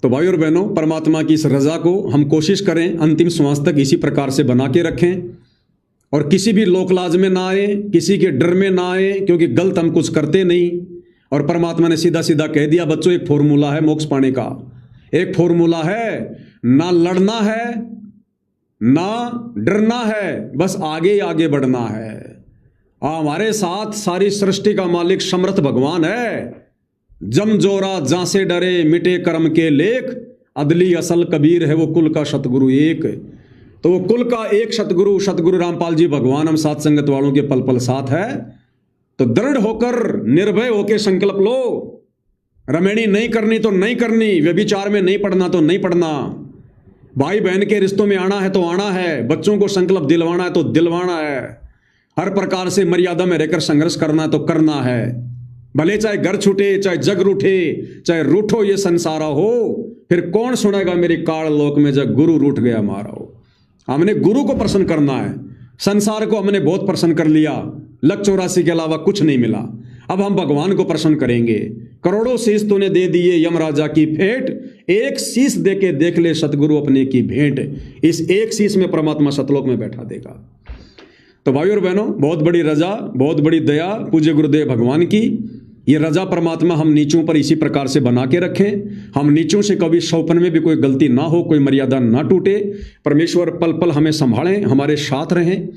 तो भाई और बहनों, परमात्मा की इस रजा को हम कोशिश करें अंतिम श्वास तक इसी प्रकार से बना के रखें और किसी भी लोकलाज में ना आए, किसी के डर में ना आए, क्योंकि गलत हम कुछ करते नहीं। और परमात्मा ने सीधा सीधा कह दिया बच्चों, एक फॉर्मूला है मोक्ष पाने का, एक फॉर्मूला है, ना लड़ना है ना डरना है, बस आगे आगे बढ़ना है। हमारे साथ सारी सृष्टि का मालिक समर्थ भगवान है। जम जोरा जहां से डरे मिटे कर्म के लेख, अदली असल कबीर है वो कुल का सतगुरु एक। तो वो कुल का एक सतगुरु रामपाल जी भगवान हम साथ संगत वालों के पल पल साथ है। तो दृढ़ होकर निर्भय होकर संकल्प लो, रमेणी नहीं करनी तो नहीं करनी, व्यभिचार में नहीं पड़ना तो नहीं पड़ना, भाई बहन के रिश्तों में आना है तो आना है, बच्चों को संकल्प दिलवाना है तो दिलवाना है, हर प्रकार से मर्यादा में रहकर संघर्ष करना है तो करना है। भले चाहे घर छूटे, चाहे जग रूठे, चाहे रूठो ये संसारा हो, फिर कौन सुनेगा मेरी काल लोक में जब गुरु रूठ गया मारा हो। हमने गुरु को प्रसन्न करना है, संसार को हमने बहुत प्रसन्न कर लिया, 184 के अलावा कुछ नहीं मिला। अब हम भगवान को प्रसन्न करेंगे। करोड़ों शीश तूने दे दिए यमराजा की भेंट, एक शीश दे के देख ले सतगुरु अपने की भेंट। इस एक शीश में परमात्मा सतलोक में बैठा देगा। तो भाई और बहनों, बहुत बड़ी रजा, बहुत बड़ी दया पूज्य गुरुदेव भगवान की। ये रजा परमात्मा हम नीचों पर इसी प्रकार से बना के रखें, हम नीचों से कभी सौपन में भी कोई गलती ना हो, कोई मर्यादा ना टूटे। परमेश्वर पल पल हमें संभालें, हमारे साथ रहें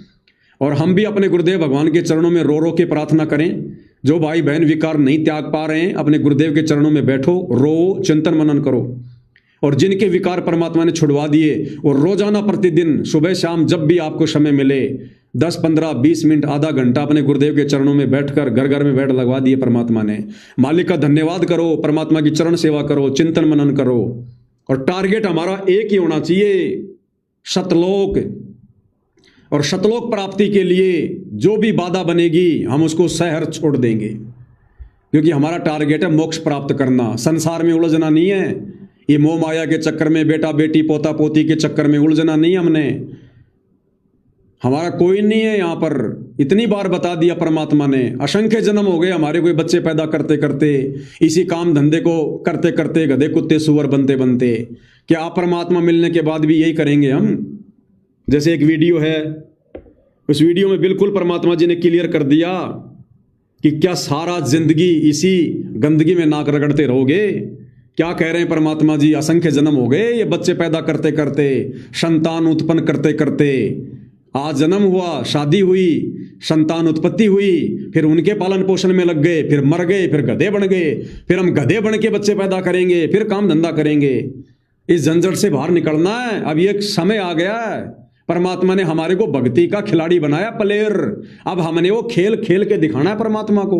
और हम भी अपने गुरुदेव भगवान के चरणों में रो रो के प्रार्थना करें। जो भाई बहन विकार नहीं त्याग पा रहे हैं, अपने गुरुदेव के चरणों में बैठो, रो, चिंतन मनन करो। और जिनके विकार परमात्मा ने छुड़वा दिए, और रोजाना प्रतिदिन सुबह शाम जब भी आपको समय मिले 10, 15, 20 मिनट, आधा घंटा अपने गुरुदेव के चरणों में बैठकर, घर घर में बैठ लगवा दिए परमात्मा ने। मालिक का धन्यवाद करो, परमात्मा की चरण सेवा करो, चिंतन मनन करो। और टारगेट हमारा एक ही होना चाहिए, सतलोक। और सतलोक प्राप्ति के लिए जो भी बाधा बनेगी हम उसको सहर छोड़ देंगे, क्योंकि हमारा टारगेट है मोक्ष प्राप्त करना। संसार में उलझना नहीं है, ये मोह माया के चक्कर में, बेटा बेटी पोता पोती के चक्कर में उलझना नहीं है हमने। हमारा कोई नहीं है यहाँ पर, इतनी बार बता दिया परमात्मा ने। असंख्य जन्म हो गए हमारे कोई बच्चे पैदा करते करते, इसी काम धंधे को करते करते, गधे कुत्ते सुअर बनते बनते। क्या आप परमात्मा मिलने के बाद भी यही करेंगे हम? जैसे एक वीडियो है, उस वीडियो में बिल्कुल परमात्मा जी ने क्लियर कर दिया कि क्या सारा जिंदगी इसी गंदगी में नाक रगड़ते रहोगे? क्या कह रहे हैं परमात्मा जी? असंख्य जन्म हो गए ये बच्चे पैदा करते करते, संतान उत्पन्न करते करते। आज जन्म हुआ, शादी हुई, संतान उत्पत्ति हुई, फिर उनके पालन पोषण में लग गए, फिर मर गए, फिर गधे बन गए, फिर हम गधे बन के बच्चे पैदा करेंगे, फिर काम धंधा करेंगे। इस झंझट से बाहर निकलना है। अब ये समय आ गया है, परमात्मा ने हमारे को भक्ति का खिलाड़ी बनाया, प्लेयर। अब हमने वो खेल खेल के दिखाना है परमात्मा को।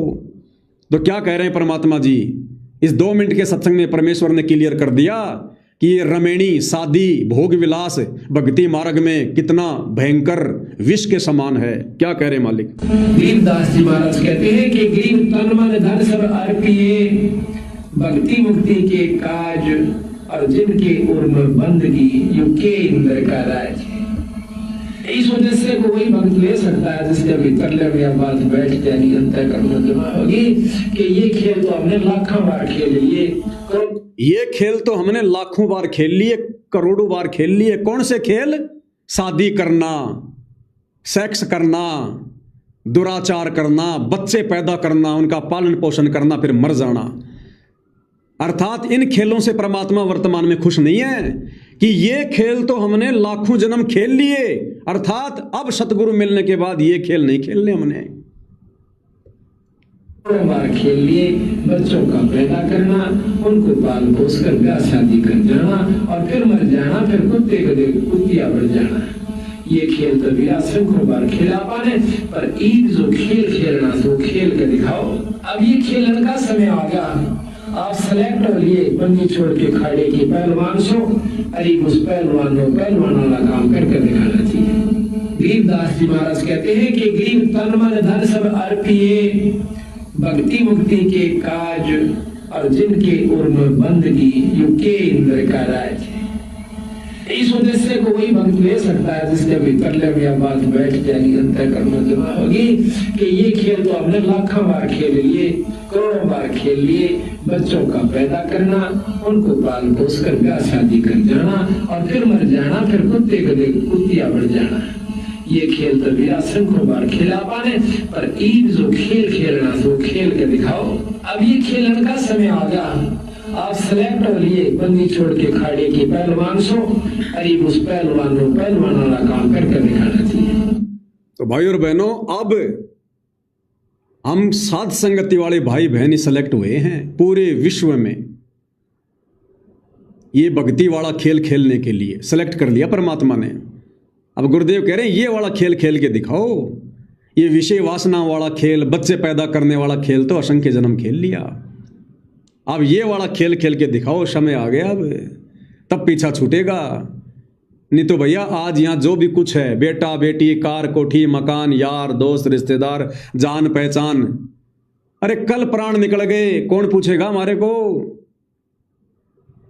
तो क्या कह रहे हैं परमात्मा जी? इस 2 मिनट के सत्संग में परमेश्वर ने क्लियर कर दिया कि ये रमेणी, शादी, भोग विलास भक्ति मार्ग में कितना भयंकर विष के समान है। क्या कह रहे मालिक? गरीबदास जी महाराज कहते हैं कि गरीब तन मन धन सब अर्पिए, भक्ति मुक्ति के काज और जिनके उर्म बंदगी, युके इंद्र का राज। इस वजह से कोई भक्त ले सकता है जिसके भीतर ले बात बैठ जाएगी, अंतःकरण जमा होगी कि ये खेल तो हमने लाखों बार खेल लिए, ये खेल तो हमने लाखों बार खेल लिए, करोड़ों बार खेल लिए। कौन से खेल? शादी करना, सेक्स करना, दुराचार करना, बच्चे पैदा करना, उनका पालन पोषण करना, फिर मर जाना। अर्थात इन खेलों से परमात्मा वर्तमान में खुश नहीं है कि ये खेल तो हमने लाखों जन्म खेल लिए, अर्थात अब सतगुरु मिलने के बाद ये खेल नहीं खेलने हमने। बार खेल लिए, बच्चों का पैदा करना, उनको पाल पोस कर ब्याह शादी कर जाना और फिर मर जाना, फिर कुत्ते गधे कुतिया बढ़ जाना। ये खेल तो भी असंख्यों बार खेला पाने, पर ईद जो खेल खेलना तो खेल कर दिखाओ। अब ये खेलने का समय आ गया। आप सेलेक्ट हो लिए, बंदी छोड़ के खाड़े की पहलवान सो, अरे उस पहलवान को पहलवान वाला काम करके दिखाना चाहिए। गरीबदास जी महाराज कहते हैं कि गरीब तन मन धन सब अर्पिए, भक्ति मुक्ति के काज और जिनके उर्म बंदगी, युके इंद्र का राज। इस उद्देश्य को वही भक्त ले सकता है जिसके भीतर ले बात बैठ जाएगी, अंतःकरण जमा होगी कि ये खेल तो हमने लाखों बार खेल लिए, करोड़ों बार खेल लिए। बच्चों का पैदा करना, उनको पाल पोस कर ब्याह शादी कर जाना और फिर मर जाना, फिर कुत्ते गधे कुतिया बढ़ जाना। ये खेल तो भी असंख्यों बार खेला पाने, पर ईद जो खेल खेलना तो खेल के दिखाओ। अब ये खेलने का समय आ गया। आप सेलेक्ट हो लिए, बंदी छोड़ के खाड़े की पहलवान सो, करीब उस पहलवान को पहलवान वाला काम करके दिखाना चाहिए। तो भाई और बहनों, अब हम साध संगति वाले भाई बहन ही सेलेक्ट हुए हैं पूरे विश्व में। ये भक्ति वाला खेल खेलने के लिए सेलेक्ट कर लिया परमात्मा ने। अब गुरुदेव कह रहे हैं ये वाला खेल खेल के दिखाओ। ये विषय वासना वाला खेल, बच्चे पैदा करने वाला खेल तो असंख्य जन्म खेल लिया। अब ये वाला खेल खेल के दिखाओ, समय आ गया अब, तब पीछा छूटेगा। नहीं तो भैया आज यहाँ जो भी कुछ है, बेटा बेटी, कार कोठी मकान, यार दोस्त रिश्तेदार, जान पहचान, अरे कल प्राण निकल गए, कौन पूछेगा हमारे को।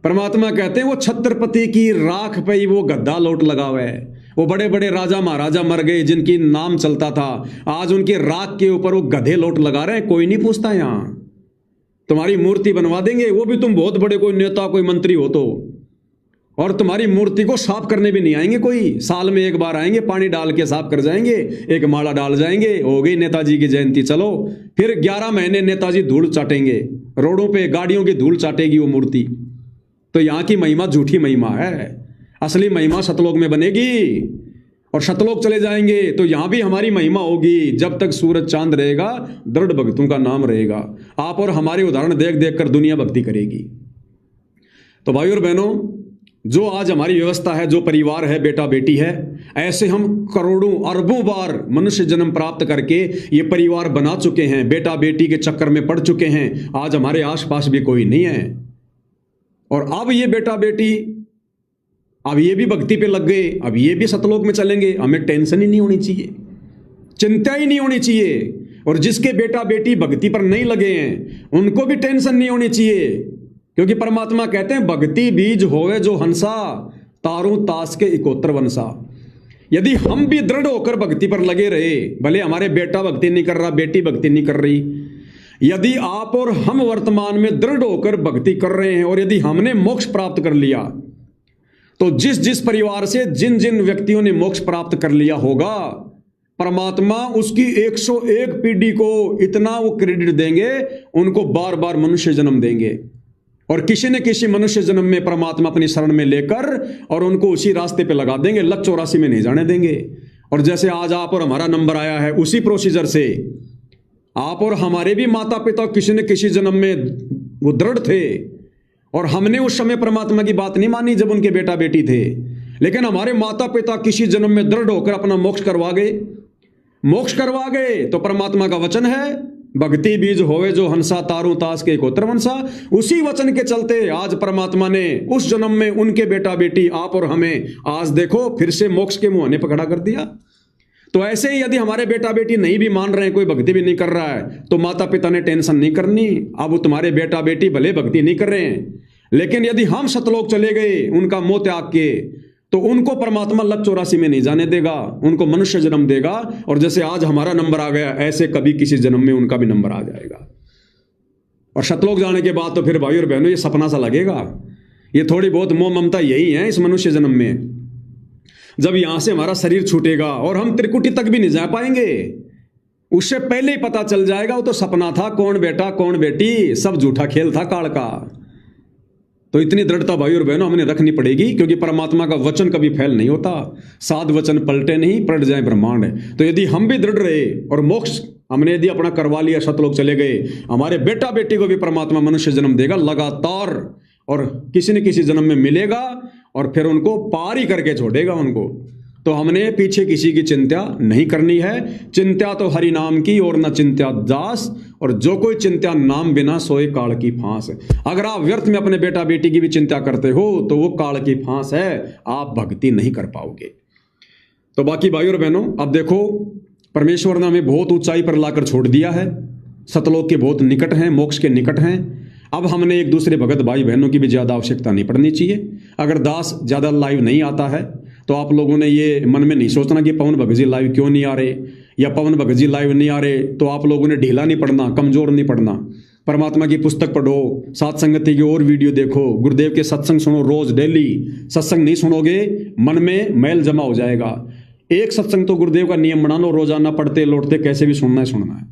परमात्मा कहते हैं वो छत्रपति की राख पे ही वो गद्दा लौट लगावे। वो बड़े बड़े राजा महाराजा मर गए जिनकी नाम चलता था, आज उनके राख के ऊपर वो गधे लौट लगा रहे हैं, कोई नहीं पूछता। यहाँ तुम्हारी मूर्ति बनवा देंगे, वो भी तुम बहुत बड़े कोई नेता कोई मंत्री हो तो, और तुम्हारी मूर्ति को साफ करने भी नहीं आएंगे कोई। साल में एक बार आएंगे, पानी डाल के साफ कर जाएंगे, एक माला डाल जाएंगे, हो गई नेताजी की जयंती। चलो फिर 11 महीने नेताजी धूल चाटेंगे, रोडों पे गाड़ियों की धूल चाटेगी वो मूर्ति। तो यहाँ की महिमा झूठी महिमा है, असली महिमा सतलोक में बनेगी। और सतलोक चले जाएंगे तो यहां भी हमारी महिमा होगी। जब तक सूरज चांद रहेगा, दृढ़ भक्तों का नाम रहेगा। आप और हमारे उदाहरण देख देख कर दुनिया भक्ति करेगी। तो भाई और बहनों, जो आज हमारी व्यवस्था है, जो परिवार है, बेटा बेटी है, ऐसे हम करोड़ों अरबों बार मनुष्य जन्म प्राप्त करके ये परिवार बना चुके हैं, बेटा बेटी के चक्कर में पड़ चुके हैं। आज हमारे आसपास भी कोई नहीं है, और अब ये बेटा बेटी अब ये भी भक्ति पे लग गए, अब ये भी सतलोक में चलेंगे। हमें टेंशन ही नहीं होनी चाहिए, चिंता ही नहीं होनी चाहिए। और जिसके बेटा बेटी भक्ति पर नहीं लगे हैं उनको भी टेंशन नहीं होनी चाहिए, क्योंकि परमात्मा कहते हैं भक्ति बीज होवे जो हंसा, तारू तास के इकोत्र वंसा। यदि हम भी दृढ़ होकर भक्ति पर लगे रहे, भले हमारे बेटा भक्ति नहीं कर रहा, बेटी भक्ति नहीं कर रही, यदि आप और हम वर्तमान में दृढ़ होकर भक्ति कर रहे हैं और यदि हमने मोक्ष प्राप्त कर लिया, तो जिस जिस परिवार से जिन जिन व्यक्तियों ने मोक्ष प्राप्त कर लिया होगा, परमात्मा उसकी 101 पीढ़ी को इतना वो क्रेडिट देंगे, उनको बार बार मनुष्य जन्म देंगे। और किसी न किसी मनुष्य जन्म में परमात्मा अपनी शरण में लेकर और उनको उसी रास्ते पे लगा देंगे, लक 84 में नहीं जाने देंगे। और जैसे आज आप और हमारा नंबर आया है, उसी प्रोसीजर से आप और हमारे भी माता पिता किसी न किसी जन्म में वो दृढ़ थे, और हमने उस समय परमात्मा की बात नहीं मानी जब उनके बेटा बेटी थे, लेकिन हमारे माता पिता किसी जन्म में दृढ़ होकर अपना मोक्ष करवा गए। तो परमात्मा का वचन है, भक्ति बीज होवे जो हंसा, तारू तास के इकोत्र वंसा। उसी वचन के चलते आज परमात्मा ने उस जन्म में उनके बेटा बेटी आप और हमें आज देखो फिर से मोक्ष के मुहाने पर खड़ा कर दिया। तो ऐसे ही यदि हमारे बेटा बेटी नहीं भी मान रहे हैं, कोई भक्ति भी नहीं कर रहा है, तो माता पिता ने टेंशन नहीं करनी। अब वो तुम्हारे बेटा बेटी भले भक्ति नहीं कर रहे हैं, लेकिन यदि हम सतलोक चले गए उनका मोह त्याग के, तो उनको परमात्मा लक 84 में नहीं जाने देगा, उनको मनुष्य जन्म देगा। और जैसे आज हमारा नंबर आ गया, ऐसे कभी किसी जन्म में उनका भी नंबर आ जाएगा। और सतलोक जाने के बाद तो फिर भाई और बहनों ये सपना सा लगेगा। ये थोड़ी बहुत मोह ममता यही है इस मनुष्य जन्म में। जब यहां से हमारा शरीर छूटेगा और हम त्रिकुटी तक भी नहीं जा पाएंगे, उससे पहले ही पता चल जाएगा वो तो सपना था, कौन बेटा कौन बेटी, सब झूठा खेल था काल का। तो इतनी दृढ़ता भाई और बहनों हमें रखनी पड़ेगी, क्योंकि परमात्मा का वचन कभी फैल नहीं होता। साध वचन पलटे नहीं, पलट जाए ब्रह्मांड। तो यदि हम भी दृढ़ रहे और मोक्ष हमने यदि अपना करवा लिया, सतलोक चले गए, हमारे बेटा बेटी को भी परमात्मा मनुष्य जन्म देगा लगातार, और किसी न किसी जन्म में मिलेगा, और फिर उनको पार ही करके छोड़ेगा उनको। तो हमने पीछे किसी की चिंता नहीं करनी है। चिंता तो हरि नाम की और न चिंता दास, और जो कोई चिंता नाम बिना सोए काल की फांस। अगर आप व्यर्थ में अपने बेटा बेटी की भी चिंता करते हो तो वो काल की फांस है, आप भक्ति नहीं कर पाओगे। तो बाकी भाई और बहनों, अब देखो परमेश्वर ने हमें बहुत ऊंचाई पर लाकर छोड़ दिया है, सतलोक के बहुत निकट हैं, मोक्ष के निकट हैं। अब हमने एक दूसरे भगत भाई बहनों की भी ज़्यादा आवश्यकता नहीं पड़नी चाहिए। अगर दास ज़्यादा लाइव नहीं आता है तो आप लोगों ने ये मन में नहीं सोचना कि पवन भगत जी लाइव क्यों नहीं आ रहे या पवन भगत जी लाइव नहीं आ रहे, तो आप लोगों ने ढीला नहीं पड़ना, कमज़ोर नहीं पड़ना। परमात्मा की पुस्तक पढ़ो, सात संगति की और वीडियो देखो, गुरुदेव के सत्संग सुनो रोज डेली। सत्संग नहीं सुनोगे मन में मैल जमा हो जाएगा। एक सत्संग तो गुरुदेव का नियम बना लो, रोजाना पढ़ते लौटते कैसे भी सुनना है।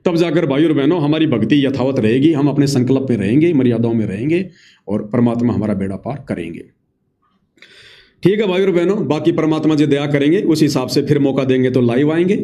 तब जाकर भाई और बहनों हमारी भक्ति यथावत रहेगी, हम अपने संकल्प में रहेंगे, मर्यादाओं में रहेंगे और परमात्मा हमारा बेड़ा पार करेंगे। ठीक है भाई और बहनों, बाकी परमात्मा जी दया करेंगे, उस हिसाब से फिर मौका देंगे तो लाइव आएंगे।